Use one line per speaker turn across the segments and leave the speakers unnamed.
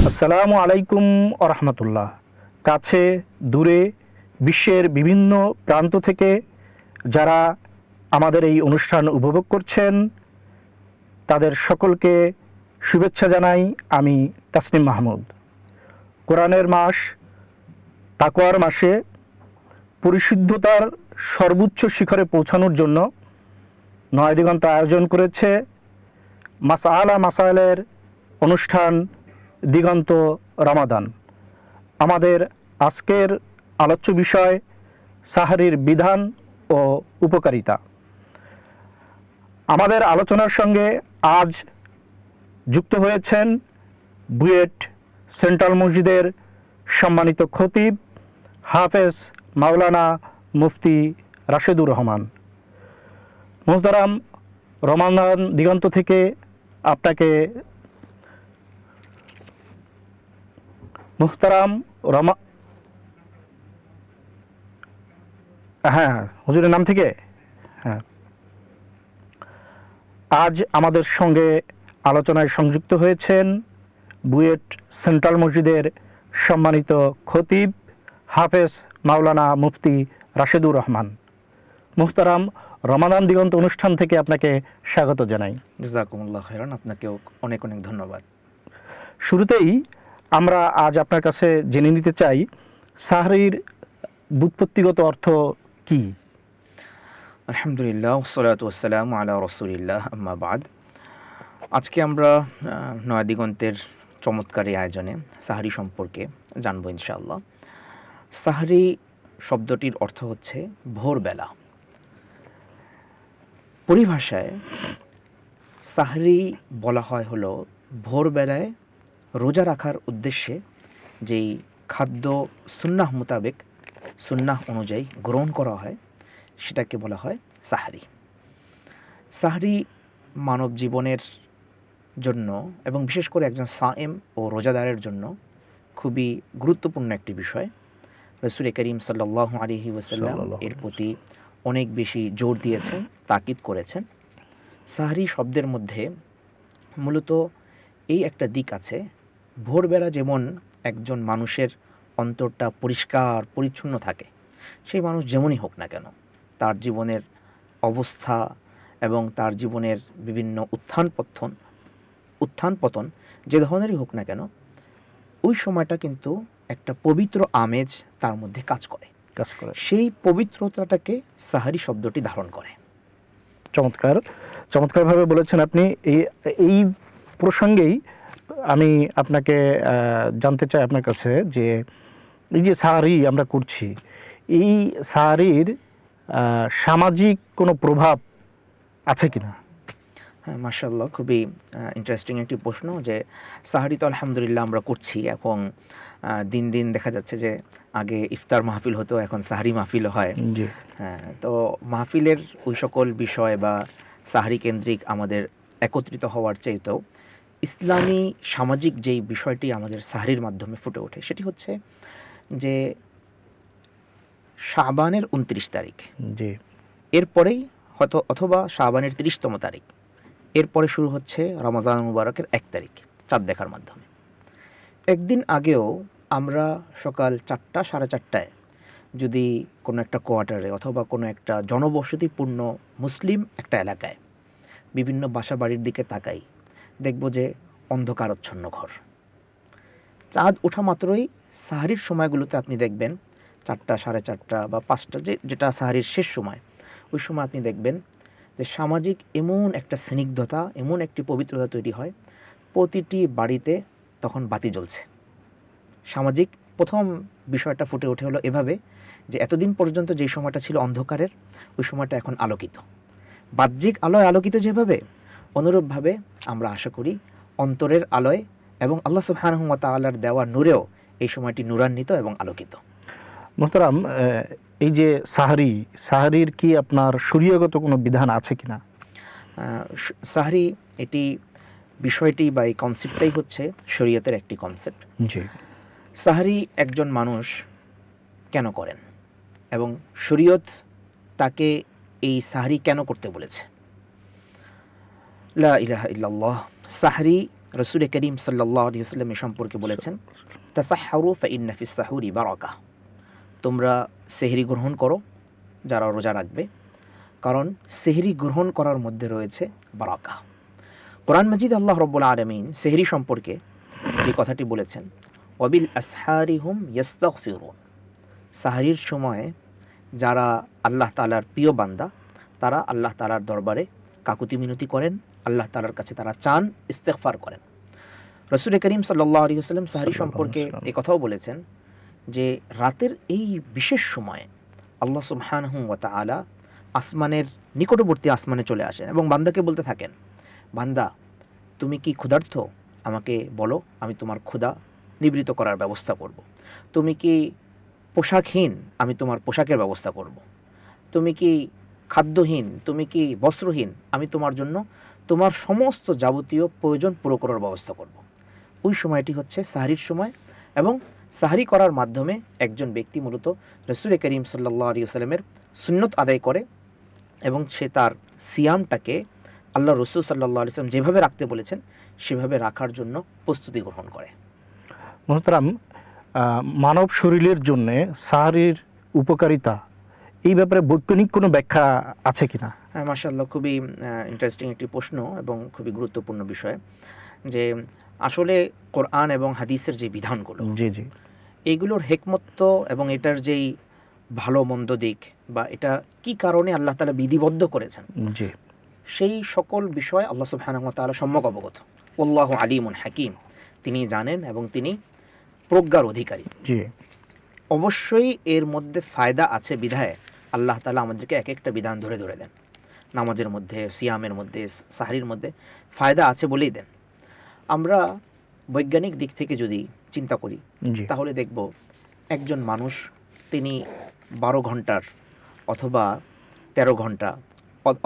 আসসালামু আলাইকুম আরহামতুল্লাহ। কাছে দূরে বিশ্বের বিভিন্ন প্রান্ত থেকে যারা আমাদের এই অনুষ্ঠান উপভোগ করছেন তাদের সকলকে শুভেচ্ছা জানাই আমি তাসনিম মাহমুদ। কোরআনের মাস, তাকওয়ার মাসে পরিশুদ্ধতার সর্বোচ্চ শিখরে পৌঁছানোর জন্য নয় দিগন্ত আয়োজন করেছে মাসআলা মাসাইলের অনুষ্ঠান দিগন্ত রমাদান। আমাদের আজকের আলোচ্য বিষয় সাহরির বিধান ও উপকারিতা। আমাদের আলোচনার সঙ্গে আজ যুক্ত হয়েছেন বুয়েট সেন্ট্রাল মসজিদের সম্মানিত খতিব হাফেজ মাওলানা মুফতি রাশেদুর রহমান। মোহতারাম, রমাদান দিগন্ত থেকে আপনাকে হুজুরের নাম থেকে আজ আমাদের সঙ্গে আলোচনায় সংযুক্ত হয়েছেন বুয়েট সেন্ট্রাল মসজিদের সম্মানিত খতিব হাফেজ মাওলানা মুফতি রাশেদুর রহমান। মুহতারাম, রমাদান দিগন্ত অনুষ্ঠান থেকে আপনাকে স্বাগত জানাই।
জাযাকুমুল্লাহ খাইরান। আপনাকেও অনেক অনেক ধন্যবাদ।
শুরুতেই আমরা আজ আপনার কাছে জেনে নিতে চাই সাহরির ব্যুৎপত্তিগত অর্থ কি?
আলহামদুলিল্লাহ, ওয়াসসালাতু ওয়াসসালামু আলা রাসূলিল্লাহ, আম্মা বাদ। আজকে আমরা নয়া দিগন্তের চমৎকার এই আয়োজনে সাহরি সম্পর্কে জানবো ইনশাআল্লাহ। সাহরি শব্দটির অর্থ হচ্ছে ভোরবেলা। পরিভাষায় সাহরি বলা হয় হলো ভোরবেলায় রোজা রাখার উদ্দেশ্যে যেই খাদ্য সুন্নাহ মোতাবেক, সুন্নাহ অনুযায়ী গ্রহণ করা হয় সেটাকে বলা হয় সাহরি। সাহরি মানব জীবনের জন্য এবং বিশেষ করে একজন সায়েম ও রোজাদারের জন্য খুবই গুরুত্বপূর্ণ একটি বিষয়। রাসূল করিম সাল্লাল্লাহু আলাইহি ওয়াসাল্লাম এর প্রতি অনেক বেশি জোর দিয়েছেন, তাকিদ করেছেন। সাহরি শব্দের মধ্যে মূলত এই একটা দিক আছে, ভোরবেলা যেমন একজন মানুষের অন্তরটা পরিষ্কার পরিচ্ছন্ন থাকে, সেই মানুষ যেমনই হোক না কেন, তার জীবনের অবস্থা এবং তার জীবনের বিভিন্ন উত্থান পতন যে ধরনেরই হোক না কেন, ওই সময়টা কিন্তু একটা পবিত্র আমেজ তার মধ্যে কাজ করে। সেই পবিত্রতাটাকে সাহরি শব্দটি ধারণ করে।
চমৎকারভাবে বলেছেন আপনি। এই প্রসঙ্গেই আমি আপনাকে জানতে চাই আপনার কাছে যে এই যে সাহরি আমরা করছি, এই সাহরির সামাজিক কোনো প্রভাব আছে কিনা?
হ্যাঁ, মাশাআল্লাহ, খুবই ইন্টারেস্টিং একটি প্রশ্ন। যে সাহরি তো আলহামদুলিল্লাহ আমরা করছি। এখন দিন দিন দেখা যাচ্ছে যে আগে ইফতার মাহফিল হতো, এখন সাহরি মাহফিলও হয়। হ্যাঁ, তো মাহফিলের ওই সকল বিষয় বা সাহরি কেন্দ্রিক আমাদের একত্রিত হওয়ার চাইতেও ইসলামী সামাজিক যেই বিষয়টি আমাদের সাহরির মাধ্যমে ফুটে ওঠে সেটি হচ্ছে যে শাবানের ২৯ তারিখ, এরপরেই হয়তো অথবা শাবানের ৩০তম তারিখ, এরপরে শুরু হচ্ছে রমজান মুবারকের ১ তারিখ চাঁদ দেখার মাধ্যমে। একদিন আগেও আমরা সকাল ৪টা সাড়ে ৪টায় যদি কোনো একটা কোয়ার্টারে অথবা কোনো একটা জনবসতিপূর্ণ মুসলিম একটা এলাকায় বিভিন্ন বাসা বাড়ির দিকে তাকাই, দেখব যে অন্ধকারচ্ছন্ন ঘর। চাঁদ ওঠা মাত্রই সাহরির সময়গুলোতে আপনি দেখবেন ৪টা সাড়ে ৪টা বা ৫টা, যেটা সাহরির শেষ সময়, ওই সময় আপনি দেখবেন যে সামাজিক এমন একটা স্নিগ্ধতা, এমন একটি পবিত্রতা তৈরি হয়, প্রতিটি বাড়িতে তখন বাতি জ্বলছে। সামাজিক প্রথম বিষয়টা ফুটে ওঠে হলো এভাবে যে এতদিন পর্যন্ত যেই সময়টা ছিল অন্ধকারের, ওই সময়টা এখন আলোকিত। বাহ্যিক আলোয় আলোকিত যেভাবে, অনুরূপভাবে আমরা আশা করি অন্তরের আলোয় এবং আল্লাহ সুবহানাহু ওয়া তাআলার দেওয়া নূরেও এই সময়টি নূরান্বিত এবং আলোকিত।
মোহতারাম, এই যে সাহরির কি আপনার শরীয়গত কোনো বিধান আছে কিনা?
সাহরি বিষয়টি বা এই কনসেপ্টটাই হচ্ছে শরীয়তের একটি কনসেপ্ট। সাহরি একজন মানুষ কেন করেন এবং শরীয়ত তাকে এই সাহরি কেন করতে বলেছে? লা ইলাহা ইল্লাল্লাহ। সাহরি রাসূল করিম সাল্লাল্লাহু আলাইহি ওয়াসাল্লাম এ সম্পর্কে বলেছেন, তাসাহহারু ফাইন্না ফিস সাহুরি বারাকা, তোমরা সেহরি গ্রহণ করো যারা রোজা রাখবে, কারণ সেহরি গ্রহণ করার মধ্যে রয়েছে বারাকা। কোরআন মাজিদ আল্লাহ রাব্বুল আলামিন সেহরি সম্পর্কে যে কথাটি বলেছেন, ওয়াবিল আসহারি হুম ইয়াস্তাগফিরুন, সাহরির সময়ে যারা আল্লাহ তাআলার প্রিয় বান্দা তারা আল্লাহ তাআলার দরবারে কাকুতি মিনতি করেন, আল্লাহ তাআলার কাছে তারা চান, ইস্তেগফার করেন। রাসূল করিম সাল্লাল্লাহু আলাইহি ওয়াসাল্লাম সাহরি সম্পর্কে এই কথাও বলেছেন যে রাতের এই বিশেষ সময়ে আল্লাহ সুবহানাহু ওয়া তাআলা আসমানের নিকটবর্তী আসমানে চলে আসেন এবং বান্দাকে বলতে থাকেন, বান্দা তুমি কি ক্ষুধার্ত, আমাকে বলো, আমি তোমার ক্ষুধা নিবৃত করার ব্যবস্থা করব। তুমি কি পোশাকহীন, আমি তোমার পোশাকের ব্যবস্থা করব। তুমি কি খাদ্যহীন, তুমি কি বস্ত্রহীন, আমি তোমার জন্য তোমার সমস্ত যাবতীয় প্রয়োজন পুরো করার ব্যবস্থা করব। ওই সময়টি হচ্ছে সাহরির সময়, এবং সাহরি করার মাধ্যমে একজন ব্যক্তি মূলত রাসূল করিম সাল্লাল্লাহু আলাইহি ওয়াসাল্লামের সুন্নত আদায় করে এবং সে তার সিয়ামটাকে আল্লাহ রাসূল সাল্লাল্লাহু আলাইহি ওয়াসাল্লাম যেভাবে রাখতে বলেছেন সেভাবে রাখার জন্য প্রস্তুতি গ্রহণ করে।
মোহতারাম, মানব শরীরের জন্য সাহরির উপকারিতা এই ব্যাপারে বৈজ্ঞানিক কোনো ব্যাখ্যা আছে কিনা?
হ্যাঁ, মাশাআল্লাহ, খুবই ইন্টারেস্টিং একটি প্রশ্ন এবং খুবই গুরুত্বপূর্ণ বিষয়। যে আসলে কোরআন এবং হাদিসের যে বিধানগুলো,
জি জি,
এইগুলোর হেকমত এবং এটার যেই ভালো মন্দ দিক বা এটা কি কারণে আল্লাহ তাআলা বিধিবদ্ধ করেছেন,
জি,
সেই সকল বিষয় আল্লাহ সুবহানাহু ওয়া তাআলা সম্যক অবগত। আল্লাহু আলিমুন হাকিম, তিনি জানেন এবং তিনি প্রজ্ঞার অধিকারী।
জি,
অবশ্যই এর মধ্যে ফায়দা আছে বিধায় আল্লাহ তাআলা আমাদেরকে এক একটা বিধান ধরে ধরে দেন। নামাজের মধ্যে, সিয়ামের মধ্যে, সাহরির মধ্যে ফায়দা আছে বলেই দেন। আমরা বৈজ্ঞানিক দিক থেকে যদি চিন্তা করি
জি,
তাহলে দেখব একজন মানুষ তিনি 12 ঘন্টার অথবা 13 ঘন্টা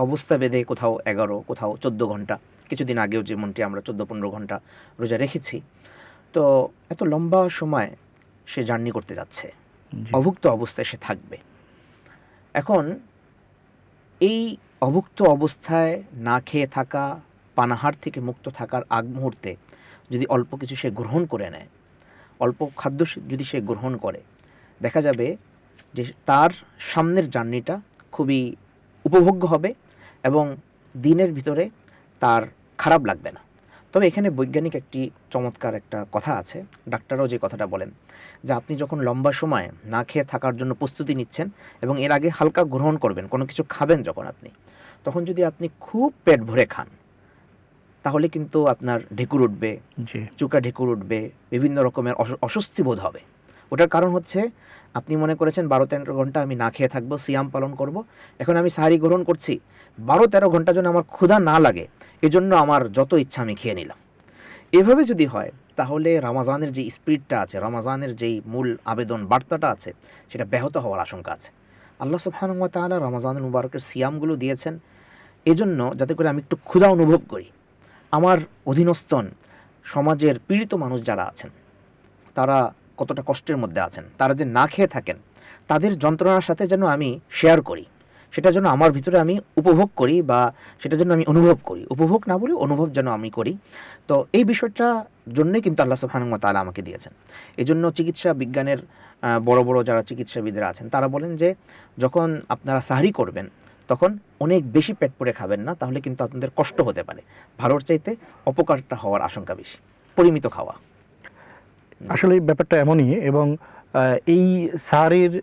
অবস্থা ভেদে কোথাও 11, কোথাও 14 ঘন্টা, কিছুদিন আগেও যেমনটি আমরা 14-15 ঘন্টা রোজা রেখেছি, তো এত লম্বা সময় সে জার্নি করতে যাচ্ছে,
জি,
অভুক্ত অবস্থায় সে থাকবে। এখন এই অভুক্ত অবস্থায় না খেয়ে থাকা, পানাহার থেকে মুক্ত থাকার আগ মুহূর্তে যদি অল্প কিছু সে গ্রহণ করে নেয়, অল্প খাদ্য যদি সে গ্রহণ করে, দেখা যাবে যে তার সামনের জার্নিটা খুবই উপভোগ্য হবে এবং দিনের ভিতরে তার খারাপ লাগবে না। তবে এখানে বৈজ্ঞানিক একটি চমৎকার একটা কথা আছে, ডাক্তাররাও যে কথাটা বলেন যে আপনি যখন লম্বা সময় না খেয়ে থাকার জন্য প্রস্তুতি নিচ্ছেন এবং এর আগে হালকা গ্রহণ করবেন, কোনো কিছু খাবেন যখন আপনি, তখন যদি আপনি খুব পেট ভরে খান তাহলে কিন্তু আপনার ঢেকুর উঠবে,
জি,
চুকা ঢেকুর উঠবে, বিভিন্ন রকমের অস্বস্তি বোধ হবে। ওটার কারণ হচ্ছে আপনি মনে করেছেন 12-13 ঘন্টা আমি না খেয়ে থাকবো, সিয়াম পালন করব, এখন আমি সাহরি গ্রহণ করছি, 12-13 ঘন্টা যেন আমার ক্ষুধা না লাগে এজন্য আমার যত ইচ্ছা আমি খেয়ে নিলাম। এভাবে যদি হয় তাহলে রমাজানের যে স্পিরিটটা আছে, রমাজানের যেই মূল আবেদন বার্তাটা আছে, সেটা ব্যাহত হওয়ার আশঙ্কা আছে। আল্লাহ সুবহানাহু ওয়া তাআলা রমাজানুল মুবারকের সিয়ামগুলো দিয়েছেন এজন্য যাতে করে আমি একটু ক্ষুধা অনুভব করি। আমার অধীনস্থন সমাজের পীড়িত মানুষ যারা আছেন তারা কতটা কষ্টের মধ্যে আছেন, তারা যে না খেয়ে থাকেন, তাদের যন্ত্রণার সাথে যেন আমি শেয়ার করি, সেটা যেন আমার ভিতরে আমি উপভোগ করি বা সেটা যেন আমি অনুভব করি, উপভোগ না বলে অনুভব যেন আমি করি। তো এই বিষয়টা জন্যই কিন্তু আল্লাহ সুবহানাহু ওয়া তাআলা আমাকে দিয়েছেন। এজন্য চিকিৎসা বিজ্ঞানের বড় বড় যারা চিকিৎসাবিদরা আছেন তারা বলেন যে যখন আপনারা সাহরি করবেন তখন অনেক বেশি পেট পুরে খাবেন না, তাহলে কিন্তু আপনাদের কষ্ট হতে পারে, ভালোর চাইতে অপকারটা হওয়ার আশঙ্কা বেশি। পরিমিত খাওয়া
আসলে এই ব্যাপারটা এমনই। এবং এই সাহরির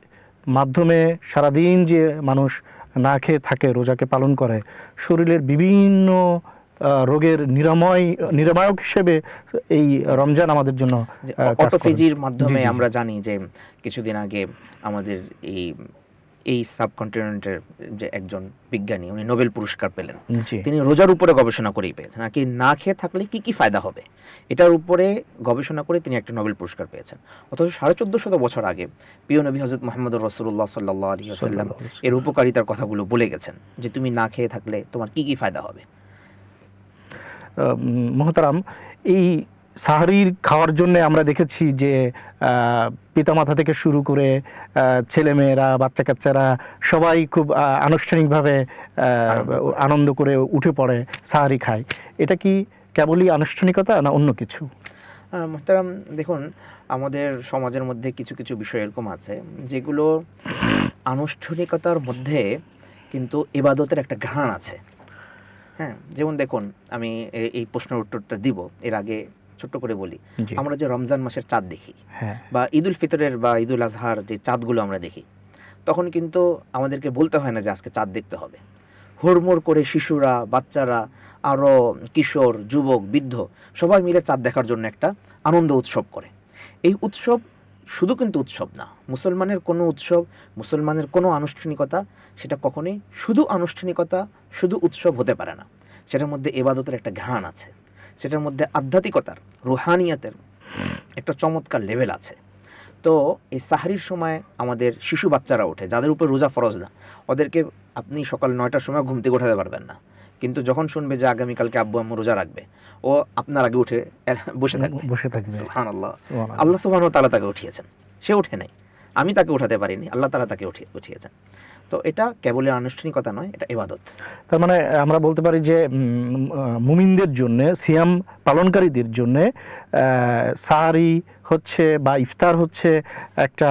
মাধ্যমে সারাদিন যে মানুষ না খেয়ে থাকে, রোজাকে পালন করে, শরীরের বিভিন্ন রোগের নিরাময়ক হিসেবে এই রমজান আমাদের জন্য
যে
কাজ করে।
অটোফেজির মাধ্যমে
জি, জি, জি।
আমরা জানি যে কিছুদিন আগে আমাদের এই সাবকন্টিনেন্টের যে একজন বিজ্ঞানী, উনি নোবেল পুরস্কার পেলেন,
জি,
তিনি রোজার উপরে গবেষণা করেই পেয়েছেন, নাকি না খেয়ে থাকলে কি কি ফায়দা হবে এটার উপরে গবেষণা করে তিনি একটা নোবেল পুরস্কার পেয়েছেন। অথচ 1450 বছর আগে প্রিয় নবী হযরত মুহাম্মদুর রাসূলুল্লাহ সাল্লাল্লাহু আলাইহি ওয়াসাল্লাম এর উপকারিতার কথাগুলো বলে গেছেন যে তুমি না খেয়ে থাকলে তোমার কি কি ফায়দা হবে।
মোহতারাম, এই সাহরির খাওয়ার জন্য আমরা দেখেছি যে পিতামাতা থেকে শুরু করে ছেলেমেয়েরা, বাচ্চা কাচ্চারা সবাই খুব আনুষ্ঠানিকভাবে আনন্দ করে উঠে পড়ে সাহরি খায়। এটা কি কেবলই আনুষ্ঠানিকতা না অন্য কিছু?
মোহতারাম, দেখুন, আমাদের সমাজের মধ্যে কিছু কিছু বিষয় এরকম আছে যেগুলো আনুষ্ঠানিকতার মধ্যে কিন্তু ইবাদতের একটা ঘ্রাণ আছে। হ্যাঁ, যেমন দেখুন, আমি এই প্রশ্নের উত্তরটা দিব এর আগে ছোট্ট করে বলি।
জি।
আমরা যে রমজান মাসের চাঁদ দেখি,
হ্যাঁ,
বা ঈদুল ফিতরের বা ঈদুল আজহার যে চাঁদগুলো আমরা দেখি, তখন কিন্তু আমাদেরকে বলতে হয় না যে আজকে চাঁদ দেখতে হবে। হুড়মুড় করে শিশুরা, বাচ্চারা, আরও কিশোর, যুবক, বৃদ্ধ সবাই মিলে চাঁদ দেখার জন্য একটা আনন্দ উৎসব করে। এই উৎসব শুধু কিন্তু উৎসব না, মুসলমানের কোনো উৎসব, মুসলমানের কোনো আনুষ্ঠানিকতা, সেটা কখনোই শুধু আনুষ্ঠানিকতা, শুধু উৎসব হতে পারে না। সেটার মধ্যে ইবাদতের একটা ঘ্রাণ আছে, সেটার মধ্যে আধ্যাত্মিকতার, রুহানিয়াতের একটা চমৎকার লেভেল আছে। তো এই সাহরির সময় আমাদের শিশু বাচ্চারা ওঠে, যাদের উপর রোজা ফরজ না, ওদেরকে আপনি সকাল 9টার সময় ঘুম থেকে উঠাতে পারবেন না, কিন্তু যখন শুনবে যে আগামীকালকে আব্বু আম্মু রোজা রাখবে, ও আপনার আগে উঠে বসে থাকবে। সুবহানাল্লাহ, আল্লাহ সুবহানাহু ওয়া তাআলা তাকে উঠিয়েছেন, সে উঠে নাই, আমি তাকে উঠাতে পারিনি, আল্লাহ তাআলা তাকে উঠিয়েছেন। তো এটা কেবলই আনুষ্ঠানিকতা নয়, এটা ইবাদত।
তার মানে আমরা বলতে পারি যে মুমিনদের জন্য, সিয়াম পালনকারীদের জন্য সাহারি হচ্ছে বা ইফতার হচ্ছে একটা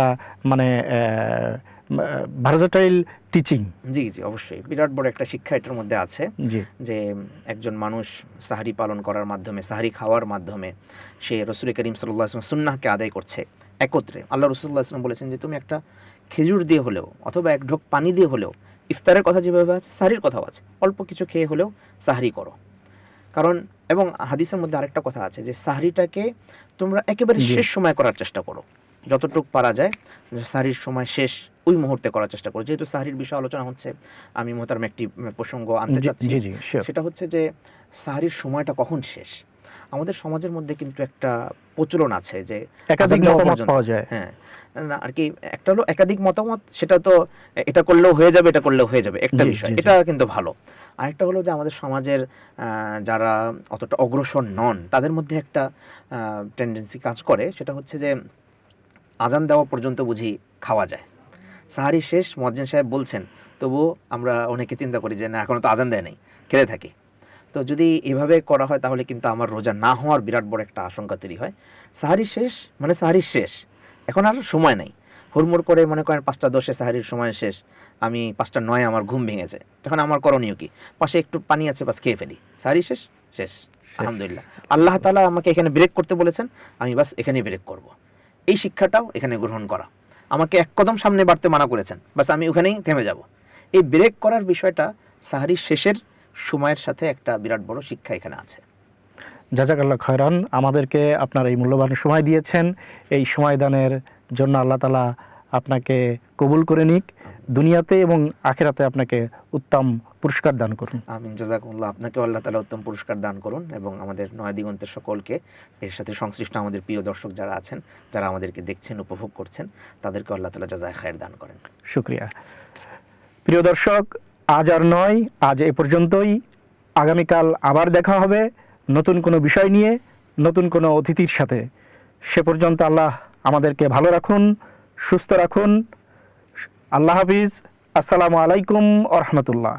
মানে ভার্সেটাইল টিচিং।
জি জি, অবশ্যই বিরাট বড় একটা শিক্ষা এটার মধ্যে আছে।
জি।
যে একজন মানুষ সাহরি পালন করার মাধ্যমে, সাহরি খাওয়ার মাধ্যমে সে রাসূল করিম সাল্লাল্লাহু আলাইহি ওয়াসাল্লাম সুন্নাহকে আদায় করছে একত্রে। আল্লাহ রাসূল সাল্লাল্লাহু আলাইহি ওয়াসাল্লাম বলেছেন যে তুমি একটা খেজুর দিয়ে হলেও অথবা এক ঢোক পানি দিয়ে হলেও, ইফতারের কথা যেভাবে আছে সাহরির কথাও আছে, অল্প কিছু খেয়ে হলেও সাহরি করো। কারণ এবং হাদিসের মধ্যে আরেকটা কথা আছে যে সাহরিটাকে তোমরা একেবারে শেষ সময় করার চেষ্টা করো, যতটুক পারা যায় সাহরির সময় শেষ ওই মুহূর্তে করার চেষ্টা করো। যেহেতু সাহরির বিষয়ে আলোচনা হচ্ছে, আমি মোহতারাম একটি প্রসঙ্গ আনতে চাচ্ছি। সেটা হচ্ছে যে সাহরির সময়টা কখন শেষ। আমাদের সমাজের মধ্যে কিন্তু একটা প্রচলন আছে যে
একাধিক মতামত পাওয়া যায়।
হ্যাঁ, না আর কি, একটা হলো একাধিক মতামত, সেটা তো এটা করলেও হয়ে যাবে, এটা করলেও হয়ে যাবে, একটা বিষয়, এটা কিন্তু ভালো। আরেকটা হলো যে আমাদের সমাজের যারা অতটা অগ্রসর নন, তাদের মধ্যে একটা টেন্ডেন্সি কাজ করে, সেটা হচ্ছে যে আজান দেওয়া পর্যন্ত বুঝি খাওয়া যায়। সাহারি শেষ, মুয়াজ্জিন সাহেব বলছেন, তবুও আমরা অনেকে চিন্তা করি যে না, এখনো তো আজান দেয় নাই, খেতে থাকি। তো যদি এভাবে করা হয় তাহলে কিন্তু আমার রোজা না হওয়ার বিরাট বড় একটা আশঙ্কা তৈরি হয়। সাহারি শেষ মানে সাহারি শেষ, এখন আর সময় নাই। হুড়মুড় করে মনে করেন 5টা 10-এ সাহারির সময় শেষ, আমি 5টা 9 আমার ঘুম ভেঙেছে, তখন আমার করণীয় কি? পাশে একটু পানি আছে, বাস খেয়ে ফেলি। সাহারি শেষ, শেষ, আলহামদুলিল্লাহ, আল্লাহ তাআলা আমাকে এখানে ব্রেক করতে বলেছেন, আমি বাস এখানেই ব্রেক করব। এই শিক্ষাটাও এখানে গ্রহণ করা। আমাকে এক কদম সামনে বাড়তে মানা করেছেন, বাস আমি ওখানেই থেমে যাব। এই ব্রেক করার বিষয়টা সাহারি শেষের সময়ের সাথে একটা বিরাট বড় শিক্ষা এখানে আছে।
জাযাকাল্লাহ খায়রান, আমাদেরকে আপনার এই মূল্যবান সময় দিয়েছেন। এই সময় দানের জন্য আল্লাহ তাআলা আপনাকে কবুল করে নিক, দুনিয়াতে এবং আখিরাতে আপনাকে উত্তম পুরস্কার দান করুন।
আমিন, জাযাকুমুল্লাহ। আপনাকেও আল্লাহ তাআলা উত্তম পুরস্কার দান করুন, এবং আমাদের নয়া দিগন্তের সকলকে, এর সাথে সংশ্লিষ্ট আমাদের প্রিয় দর্শক যারা আছেন, যারা আমাদেরকে দেখছেন, উপভোগ করছেন, তাদেরকে আল্লাহ তাআলা জাযায়ে খায়ের দান করেন।
শুকরিয়া। প্রিয় দর্শক, আজ আর নয়, আজ এ পর্যন্তই। আগামীকাল আবার দেখা হবে নতুন কোনো বিষয় নিয়ে, নতুন কোনো অতিথির সাথে। সে পর্যন্ত আল্লাহ আমাদেরকে ভালো রাখুন, সুস্থ রাখুন। আল্লাহ হাফিজ। আসসালামু আলাইকুম ওয়া রাহমাতুল্লাহ।